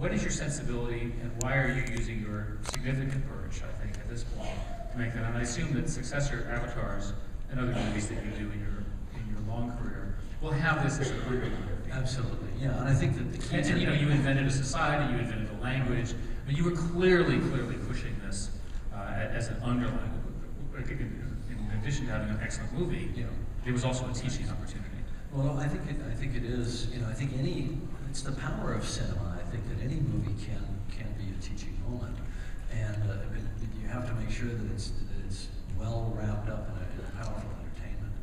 what is your sensibility, and why are you using your significant perch, I think, at this point, to make that? And I assume that successor avatars and other movies that you do in your long career will have this as an underlying. Absolutely, yeah, and I think that the key and you know, you invented a society, you invented a language. I mean, you were clearly pushing this as an underlying. In addition to having an excellent movie, you know, there was also a teaching opportunity. Well, I think it is. You know, I think it's the power of cinema. I think that any movie can be a teaching moment, and you have to make sure that it's well wrapped up in a powerful entertainment.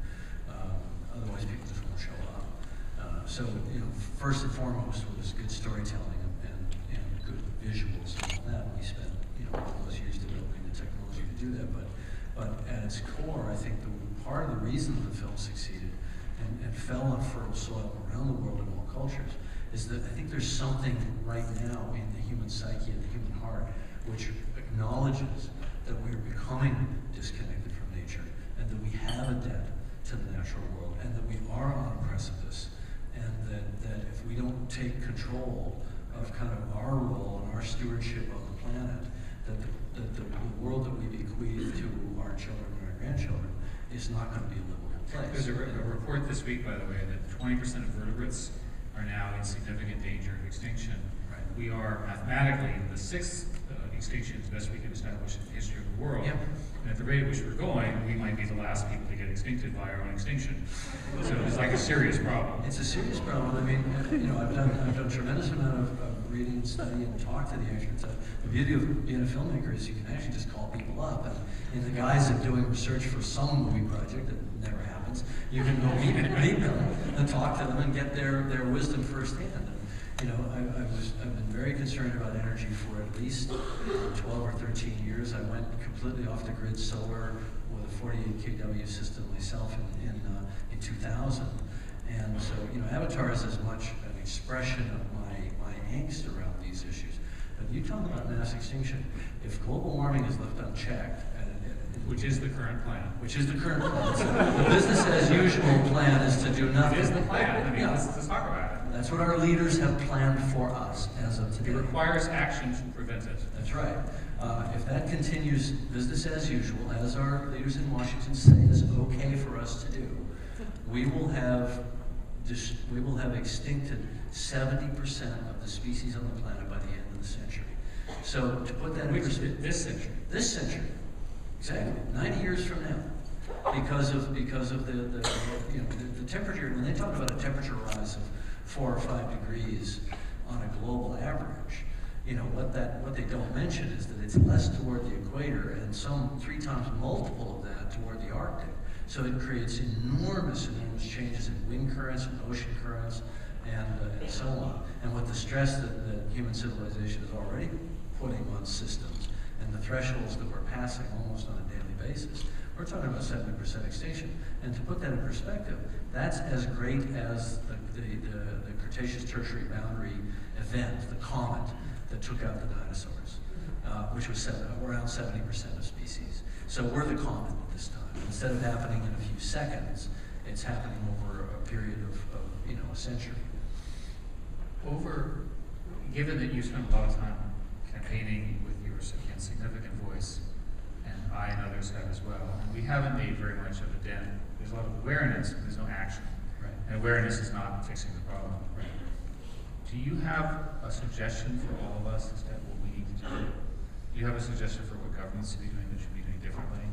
Otherwise, people just won't show up. So, you know, first and foremost was good storytelling and good visuals and all that. We spent, you know, all those years developing the technology to do that. But at its core, I think part of the reason the film succeeded and fell on fertile soil around the world in all cultures is that I think there's something right now in the human psyche and the human heart which acknowledges that we are becoming disconnected from nature and that we have a debt to the natural world and that we are on a precipice, and that if we don't take control of kind of our role and our stewardship of the planet, that the world that we bequeath to our children and our grandchildren is not going to be a livable place. There's a report this week, by the way, that 20% of vertebrates are now in significant danger of extinction. Right. We are mathematically the sixth extinction, as best we can establish in the history of the world. Yep. And at the rate at which we're going, we might be the last people to get extincted by our own extinction. So it's like a serious problem. It's a serious problem. I mean, you know, I've done a tremendous amount of reading and study and talk to the experts. The beauty of being a filmmaker is you can actually just call people up, and in the guise of doing research for some movie project that never happens, you can go meet them and talk to them and get their wisdom firsthand. And, you know, I've been very concerned about energy for at least 12 or 13 years. I went completely off the grid solar with a 48 kW system myself in 2000. And so, you know, Avatar is as much an expression of my angst around these issues. But you talk about mass extinction. If global warming is left unchecked, which is the current plan. Which is the current plan. So the business as usual plan is to do nothing. It is the plan. I mean, let's talk about it. That's what our leaders have planned for us as of today. It requires action to prevent it. That's right. If that continues business as usual, as our leaders in Washington say is okay for us to do, we will have extincted 70% of the species on the planet by the end of the century. So to put that in perspective, this century. This century, exactly, 90 years from now, because of the temperature. When they talk about a temperature rise of 4 or 5 degrees on a global average, you know, what they don't mention is that it's less toward the equator and some 3 times multiple of that toward the Arctic. So it creates enormous changes in wind currents and ocean currents and so on. And with the stress that human civilization is already putting on systems and the thresholds that we're passing almost on a daily basis, we're talking about 70% extinction. And to put that in perspective, that's as great as the Cretaceous Tertiary boundary event, the comet that took out the dinosaurs, which was around 70% of species. So we're the comet at this time. Instead of happening in a few seconds, it's happening over a period of a century. Given that you spent a lot of time campaigning with your significant voice, and I and others have as well, and we haven't made very much of a dent. There's a lot of awareness, but there's no action. Right. And awareness is not fixing the problem. Right. Do you have a suggestion for all of us as to what we need to do? Do you have a suggestion for what governments should be doing that should be doing differently?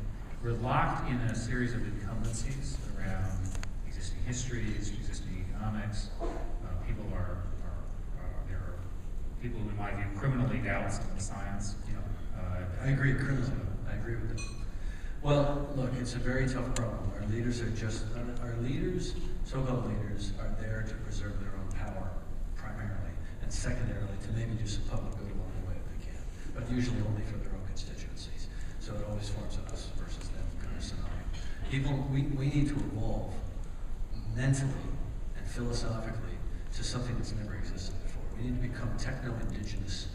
We're locked in a series of incumbencies around existing histories, existing economics. People there are people who, in my view, criminally doubt some of the science. I agree, criminally. I agree with that. Well, look, it's a very tough problem. Our leaders, so-called leaders, are there to preserve their own power, primarily, and secondarily to maybe do some public good along the way if they can, but usually only for their own constituencies. So it always forms an us versus them kind of scenario. We need to evolve mentally and philosophically to something that's never existed before. We need to become techno-indigenous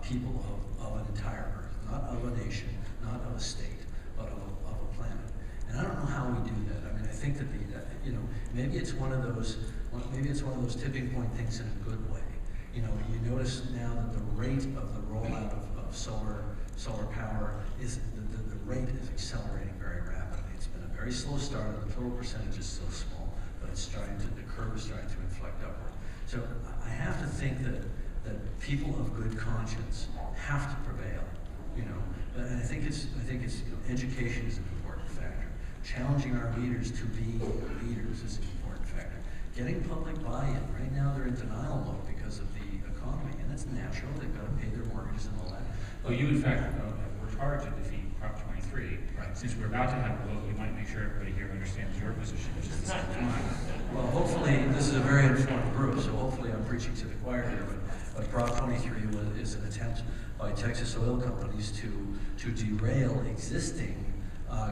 people of an entire Earth, not of a nation, not of a state, but of a planet. And I don't know how we do that. I mean, I think that maybe it's one of those tipping point things in a good way. You know, you notice rate of the rollout of solar power is, the rate is accelerating very rapidly. It's been a very slow start, and the total percentage is still small, but it's starting to, the curve is starting to inflect upward. So I have to think that people of good conscience have to prevail, you know. And I think it's you know, education is an important factor. Challenging our leaders to be leaders is an important factor. Getting public buy-in. Right now they're in denial mode because of the economy, and that's natural. They've got to pay their mortgages and all that. Well, you in fact worked hard to defeat Prop 23. Right. Since we're about to have a vote, we might make sure everybody here understands your position, which is the same time. Well, hopefully, this is a very informed group, so hopefully I'm preaching to the choir here, but Prop 23 is an attempt by Texas oil companies to derail existing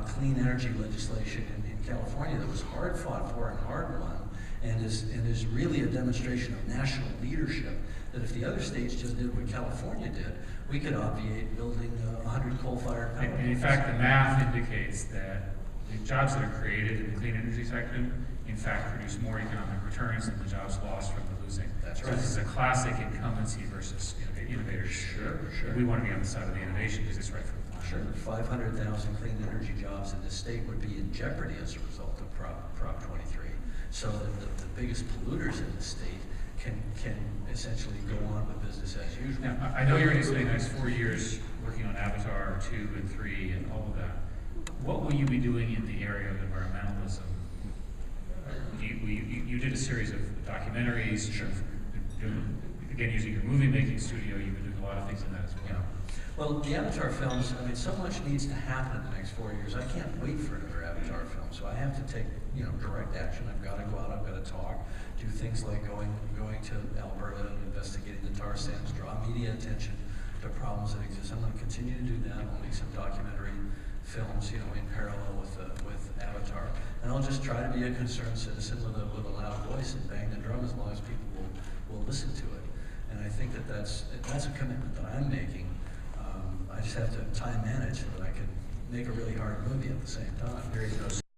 clean energy legislation in California that was hard fought for and hard won, and is really a demonstration of national leadership, that if the other states just did what California did, we could obviate building 100 coal-fired power plants. And in fact, the math indicates that the jobs that are created in the clean energy sector, in fact, produce more economic returns than the jobs lost from the losing. That's So right. this is a classic incumbency versus innovators. Sure. We want to be on the side of the innovation because it's right for the planet. Sure, 500,000 clean energy jobs in this state would be in jeopardy as a result of Prop 23. So the biggest polluters in the state can essentially go on with business as usual. Now, I know you're going to spend the next 4 years working on Avatar 2 and 3 and all of that. What will you be doing in the area of environmentalism? You did a series of documentaries. Sure. Again, using your movie-making studio, you've been doing a lot of things in that as well. Yeah. Well, the Avatar films, I mean, so much needs to happen in the next 4 years. I can't wait for another Avatar film, so I have to take, you know, direct action. I've got to go out, I've got to talk, do things like going to Alberta and investigating the tar sands, draw media attention to problems that exist. I'm going to continue to do that. I'll make some documentary films, you know, in parallel with Avatar. And I'll just try to be a concerned citizen with a loud voice and bang the drum as long as people will listen to it. And I think that's a commitment that I'm making. I just have to time manage so that I can make a really hard movie at the same time. There you go.